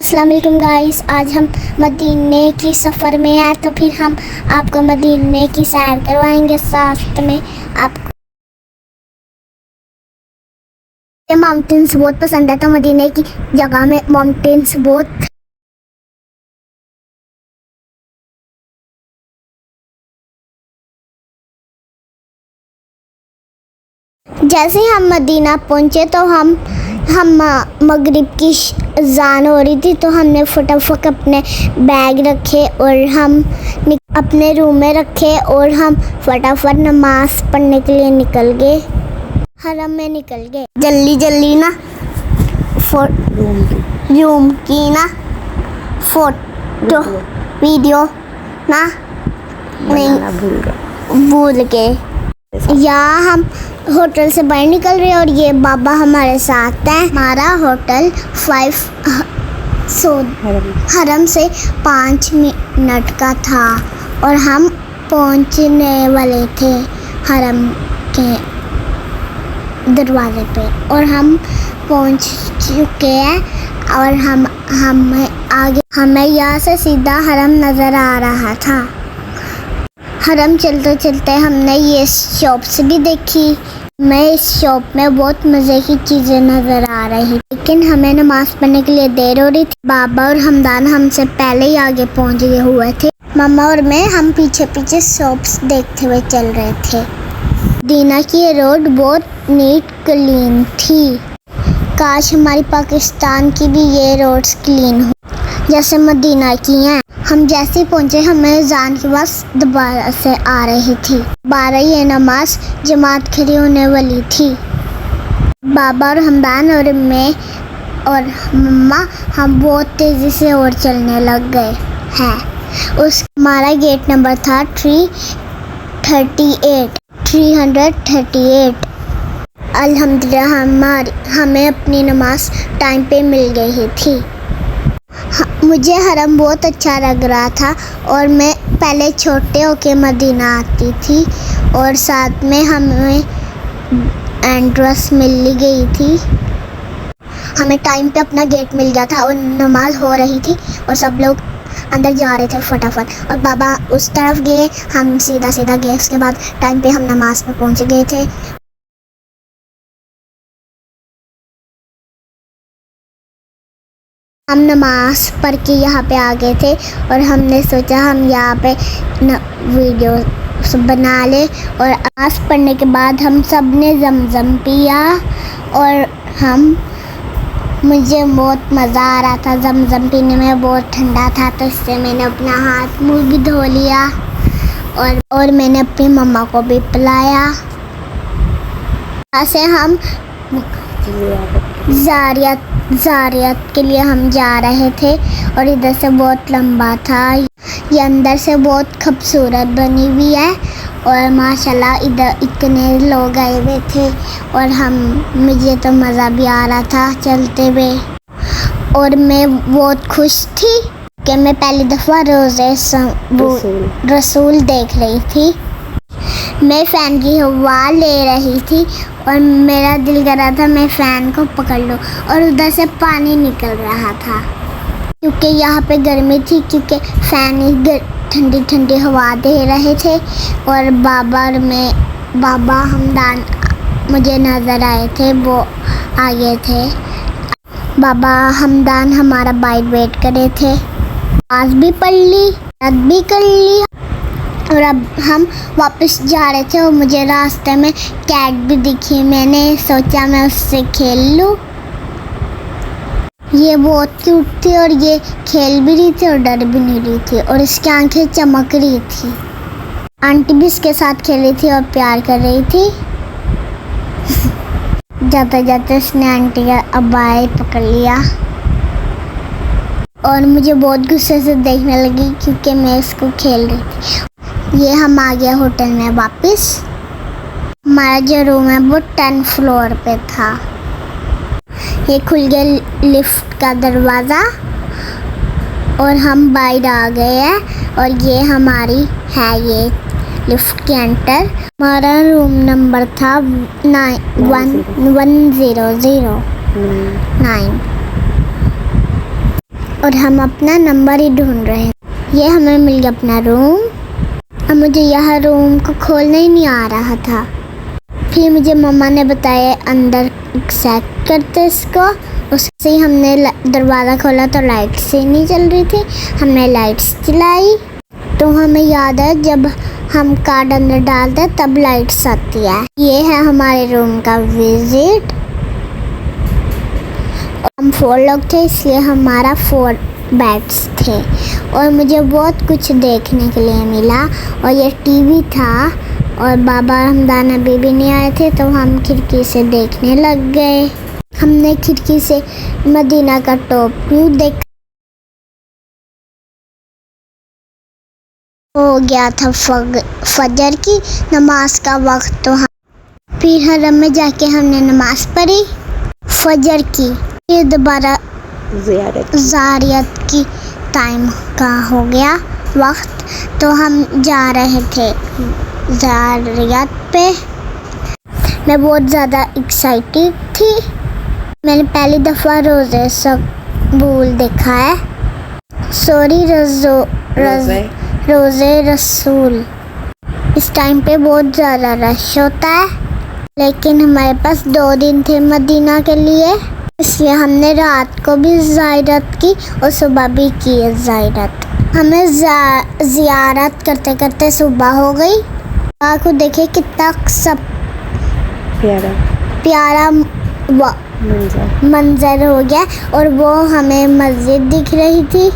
अस्सलाम वालेकुम गाइस। आज हम मदीने की सफ़र में हैं, तो फिर हम आपको मदीने की सैर करवाएंगे। साथ में आपको माउंटेन्स बहुत पसंद है, तो मदीने की जगह में माउंटेन्स बहुत जैसे हम मदीना पहुँचे तो हम मगरिब की अज़ान हो रही थी, तो हमने फटाफट अपने बैग रखे और हम अपने रूम में रखे और हम फटाफट नमाज पढ़ने के लिए निकल गए। हरम में निकल गए जल्दी जल्दी ना। रूम की ना फोटो वीडियो ना नहीं भूल गए। यहाँ हम होटल से बाहर निकल रहे और ये बाबा हमारे साथ हैं। हमारा होटल हरम से 5 मिनट का था और हम पहुंचने वाले थे हरम के दरवाजे पे और हम पहुंच चुके हैं। और हमें यहाँ से सीधा हरम नज़र आ रहा था। हरम चलते चलते हमने ये शॉप्स भी देखी। मैं इस शॉप में बहुत मज़े की चीज़ें नज़र आ रही, लेकिन हमें नमाज़ पढ़ने के लिए देर हो रही थी। बाबा और हमदान हमसे पहले ही आगे पहुंच गए हुए थे। मम्मा और मैं हम पीछे पीछे शॉप्स देखते हुए चल रहे थे। मदीना की रोड बहुत नीट क्लीन थी। काश हमारी पाकिस्तान की भी ये रोड्स क्लीन हो जैसे मदीना की हैं। हम जैसे पहुँचे हमें अज़ान की आवाज़ दोबारा से आ रही थी। 12 ये नमाज जमात खड़ी होने वाली थी। बाबा और हमदान और मैं और मम्मा हम बहुत तेज़ी से और चलने लग गए हैं। हमारा गेट नंबर था 338। अल्हम्दुलिल्लाह हमें अपनी नमाज टाइम पे मिल गई थी। मुझे हरम बहुत अच्छा लग रहा था और मैं पहले छोटे होके मदीना आती थी और साथ में हमें एंट्रेंस मिल गई थी। हमें टाइम पे अपना गेट मिल गया था और नमाज हो रही थी और सब लोग अंदर जा रहे थे फटाफट। और बाबा उस तरफ गए, हम सीधा गए। उसके बाद टाइम पे हम नमाज में पहुंच गए थे। हम नमाज पढ़ के यहाँ पे आ गए थे और हमने सोचा हम यहाँ पे वीडियो बना ले। और नमाज पढ़ने के बाद हम सब ने जमजम पिया और मुझे बहुत मज़ा आ रहा था। जमजम पीने में बहुत ठंडा था, तो इससे मैंने अपना हाथ मुँह भी धो लिया और मैंने अपनी मम्मा को भी पिलाया। ऐसे हम ज़ारियत के लिए हम जा रहे थे और इधर से बहुत लंबा था। ये अंदर से बहुत खूबसूरत बनी हुई है और माशाल्लाह इधर इतने लोग आए हुए थे और मुझे तो मज़ा भी आ रहा था चलते हुए। और मैं बहुत खुश थी कि मैं पहली दफ़ा रोज़े रसूल देख रही थी। मैं फ़ैन की हवा ले रही थी और मेरा दिल कर रहा था मैं फ़ैन को पकड़ लूँ और उधर से पानी निकल रहा था क्योंकि यहाँ पे गर्मी थी, क्योंकि फ़ैन ठंडी ठंडी हवा दे रहे थे। और बाबा हमदान मुझे नज़र आए थे, वो आगे थे। बाबा हमदान हमारा बाइक वेट करे थे। आज भी पढ़ ली, याद भी कर ली और अब हम वापस जा रहे थे और मुझे रास्ते में कैट भी दिखी। मैंने सोचा मैं उससे खेल लूँ। ये बहुत क्यूट थी और ये खेल भी रही थी और डर भी नहीं रही थी और इसकी आंखें चमक रही थी। आंटी भी इसके साथ खेल रही थी और प्यार कर रही थी। जाते जाते उसने आंटी का अबाई पकड़ लिया और मुझे बहुत गुस्से से देखने लगी क्योंकि मैं इसको खेल रही थी। ये हम आ गए होटल में वापस। हमारा जो रूम है वो 10 फ्लोर पे था। ये खुल गया लिफ्ट का दरवाज़ा और हम बाहर आ गए हैं और ये हमारी है ये लिफ्ट के एंटर। हमारा रूम नंबर था 1009। और हम अपना नंबर ही ढूंढ रहे हैं। ये हमें मिल गया अपना रूम। अब मुझे यह रूम को खोलना ही नहीं आ रहा था। फिर मुझे मम्मा ने बताया अंदर सेट करते इसको। उससे ही हमने दरवाज़ा खोला तो लाइट्स ही नहीं चल रही थी। हमने लाइट्स जलाई तो हमें याद है जब हम कार्ड अंदर डालते हैं तब लाइट्स आती है। ये है हमारे रूम का विजिट। हम 4 लोग थे इसलिए हमारा 4 बेड्स थे और मुझे बहुत कुछ देखने के लिए मिला। और ये टीवी था और बाबा हमदान अभी भी नहीं आए थे तो हम खिड़की से देखने लग गए। हमने खिड़की से मदीना का टॉप व्यू देखा। हो गया था फजर की नमाज का वक्त तो हम फिर हरम में जाके हमने नमाज पढ़ी फजर की। फिर दोबारा ज़ारियत की टाइम का हो गया वक्त तो हम जा रहे थे ज़ारियत पे। मैं बहुत ज़्यादा एक्साइटेड थी। मैंने पहली दफ़ा रोज़े सकबूल देखा है। सॉरी रोज़े रसूल। इस टाइम पे बहुत ज़्यादा रश होता है लेकिन हमारे पास 2 दिन थे मदीना के लिए इसलिए हमने रात को भी ज़ियारत की और सुबह भी की ज़ियारत। हमें ज़ियारत करते करते सुबह हो गई। को देखे कितना सब प्यारा मंजर हो गया और वो हमें मस्जिद दिख रही थी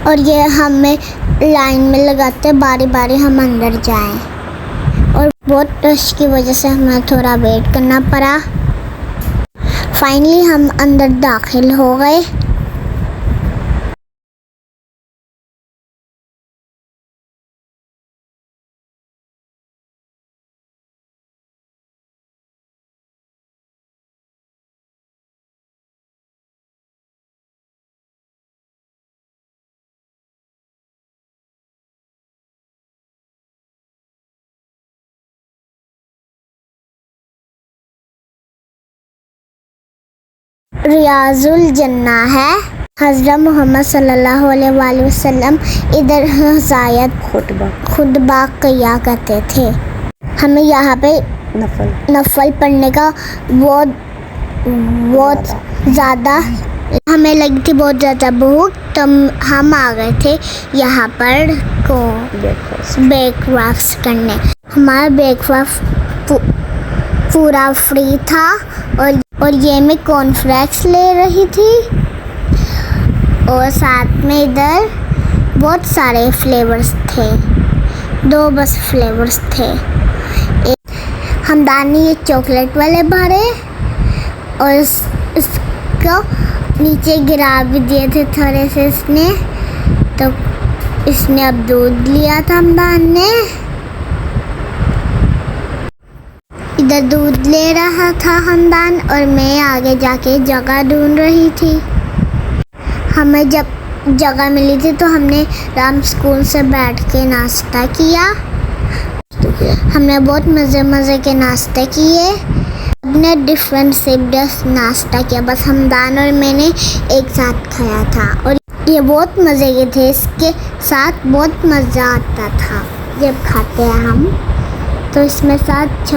और ये हमें लाइन में लगाते बारी बारी हम अंदर जाएं और बहुत रश की वजह से हमें थोड़ा वेट करना पड़ा। फाइनली हम अंदर दाखिल हो गए। रियाजुल जन्ना है। हज़रत मोहम्मद सल्लल्लाहु अलैहि वसल्लम इधर ज़ायद खुतबा किया करते थे। हमें यहाँ पे नफल पढ़ने का बहुत ज़्यादा हमें लगी थी बहुत ज़्यादा भूख तो हम आ गए थे यहाँ पर ब्रेकफास्ट करने। हमारा ब्रेकफास्ट पूरा फ्री था और ये मैं कॉर्नफ्लेक्स ले रही थी और साथ में इधर बहुत सारे फ्लेवर्स थे। 2 बस फ्लेवर्स थे। एक हमदानी ये चॉकलेट वाले भरे और इसको नीचे गिरा भी दिए थे थोड़े से इसने। तो इसने अब दूध लिया था हमदान ने। इधर दूध ले रहा था हमदान और मैं आगे जाके जगह ढूंढ रही थी। हमें जब जगह मिली थी तो हमने राम स्कूल से बैठ के नाश्ता किया। हमने बहुत मज़े के नाश्ते किए। हमने डिफरेंट से नाश्ता किया बस हमदान और मैंने एक साथ खाया था और ये बहुत मज़े के थे। इसके साथ बहुत मज़ा आता था जब खाते हैं हम। तो इसमें साथ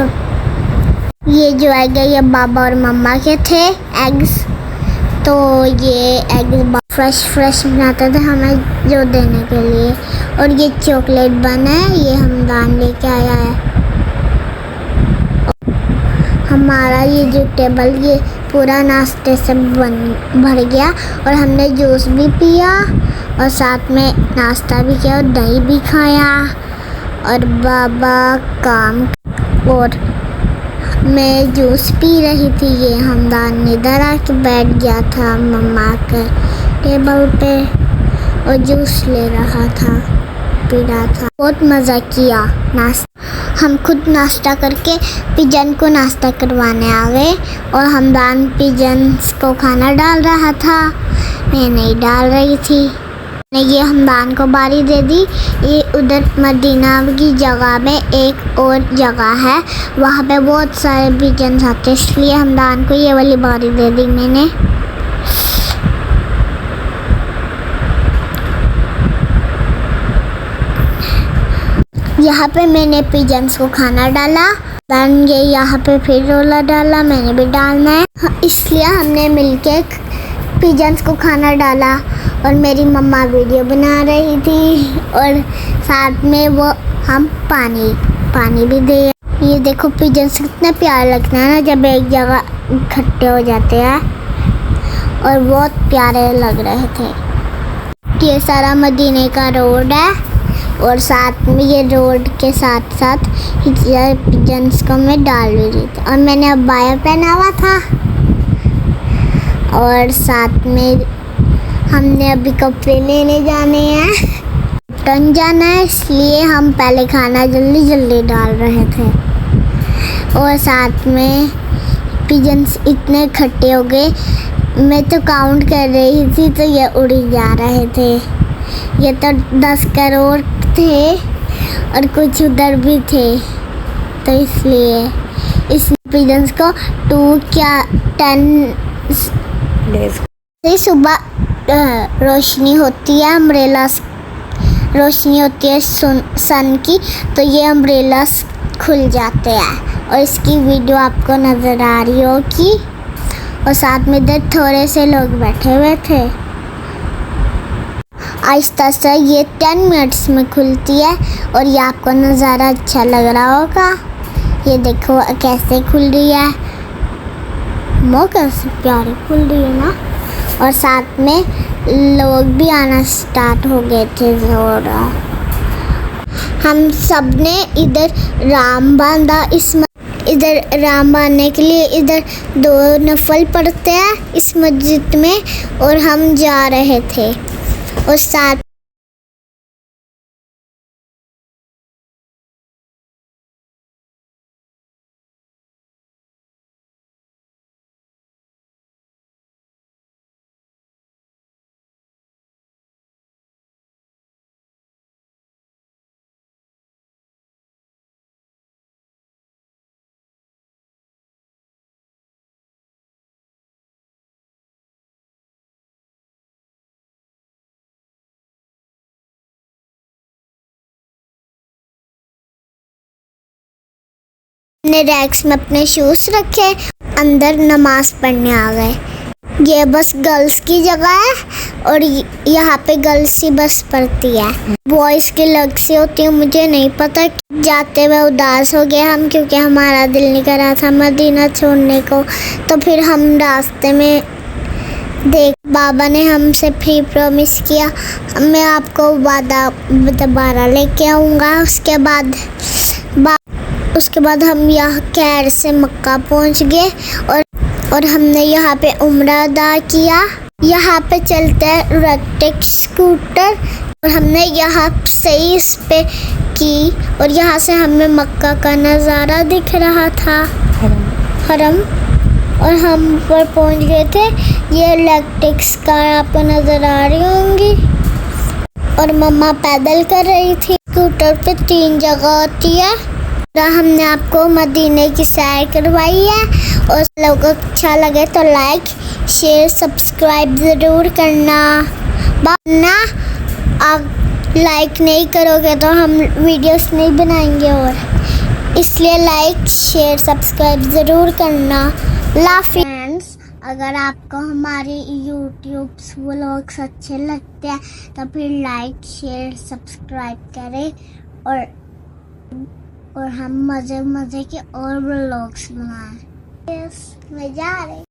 ये जो एग है ये बाबा और मम्मा के थे एग्स। तो ये एग फ्रेश बनाते थे हमें जो देने के लिए। और ये चॉकलेट बन है ये हमदान लेके आया है। हमारा ये जो टेबल ये पूरा नाश्ते से भर गया और हमने जूस भी पिया और साथ में नाश्ता भी किया और दही भी खाया। और बाबा काम और मैं जूस पी रही थी। ये हमदान इधर आके बैठ गया था मम्मा के टेबल पे और जूस ले रहा था पी रहा था। बहुत मज़ा किया नाश्ता। हम खुद नाश्ता करके पिजन को नाश्ता करवाने आ गए और हमदान पिजन्स को खाना डाल रहा था। मैं नहीं डाल रही थी। ये हमदान को बारी दे दी। ये उधर मदीना की जगह में एक और जगह है वहाँ पे बहुत सारे पिजन्स आते इसलिए हमदान को ये वाली बारी दे दी मैंने। यहाँ पे मैंने पिजन्स को खाना डाला, बन गए। यहाँ पे फिर रोला डाला, मैंने भी डालना है, इसलिए हमने मिलके पिजन्स को खाना डाला। और मेरी मम्मा वीडियो बना रही थी और साथ में वो हम पानी भी दे। ये देखो पिजन्स कितना प्यारा लगता है ना जब एक जगह इकट्ठे हो जाते हैं, और बहुत प्यारे लग रहे थे। ये सारा मदीने का रोड है और साथ में ये रोड के साथ साथ पिजन्स को मैं डाल भी रही थी। और मैंने अबाया पहना हुआ था और साथ में हमने अभी कपड़े लेने जाने हैं, टन जाना है, इसलिए हम पहले खाना जल्दी डाल रहे थे। और साथ में पिजन्स इतने इकट्ठे हो गए, मैं तो काउंट कर रही थी तो ये उड़ी जा रहे थे। ये तो 10 करोड़ थे और कुछ उधर भी थे, तो इसलिए इस पिजन्स को 10 सुबह रोशनी होती है, रोशनी होती है सन की, तो ये अम्ब्रेलास खुल जाते हैं। और इसकी वीडियो आपको नज़र आ रही होगी। और साथ में इधर थोड़े से लोग बैठे हुए थे। आहिस्ता से ये 10 मिनट्स में खुलती है और ये आपको नज़ारा अच्छा लग रहा होगा। ये देखो कैसे खुल रही है, वो कैसे प्यारी खुल रही है ना। और साथ में लोग भी आना स्टार्ट हो गए थे ज़ोरा। हम सब ने इधर राम बांधा, इधर राम बांधने के लिए इधर 2 नफल पढ़ते हैं इस मस्जिद में, और हम जा रहे थे। और साथ अपने रैक्स में अपने शूज रखे, अंदर नमाज पढ़ने आ गए। ये बस गर्ल्स की जगह है और यहाँ पे गर्ल्स ही बस पढ़ती है, बॉयज़ की अलग से होती है। मुझे नहीं पता, जाते हुए उदास हो गए हम, क्योंकि हमारा दिल नहीं कर रहा था मदीना छोड़ने को। तो फिर हम रास्ते में बाबा ने हमसे फ्री प्रॉमिस किया, मैं आपको वादा दोबारा लेके आऊँगा। उसके बाद हम यहाँ कैर से मक्का पहुँच गए और हमने यहाँ पे उम्रा अदा किया। यहाँ पे चलते हैं इलेक्ट्रिक स्कूटर और हमने यहाँ से इस पे की, और यहाँ से हमें मक्का का नज़ारा दिख रहा था, हरम। और हम पर पहुँच गए थे। ये इलेक्ट्रिक कार आपको नज़र आ रही होंगी। और मम्मा पैदल कर रही थी। स्कूटर पे 3 जगह होती है। हमने आपको मदीने की सैर करवाई है, और लोगों को अच्छा लगे तो लाइक शेयर सब्सक्राइब ज़रूर करना। आप लाइक नहीं करोगे तो हम वीडियोस नहीं बनाएंगे, और इसलिए लाइक शेयर सब्सक्राइब ज़रूर करना। फ्रेंड्स, अगर आपको हमारे यूट्यूब व्लॉग्स अच्छे लगते हैं तो फिर लाइक शेयर सब्सक्राइब करें, और हम मज़े के और व्लॉग्स बनाएं। मैं जा रही।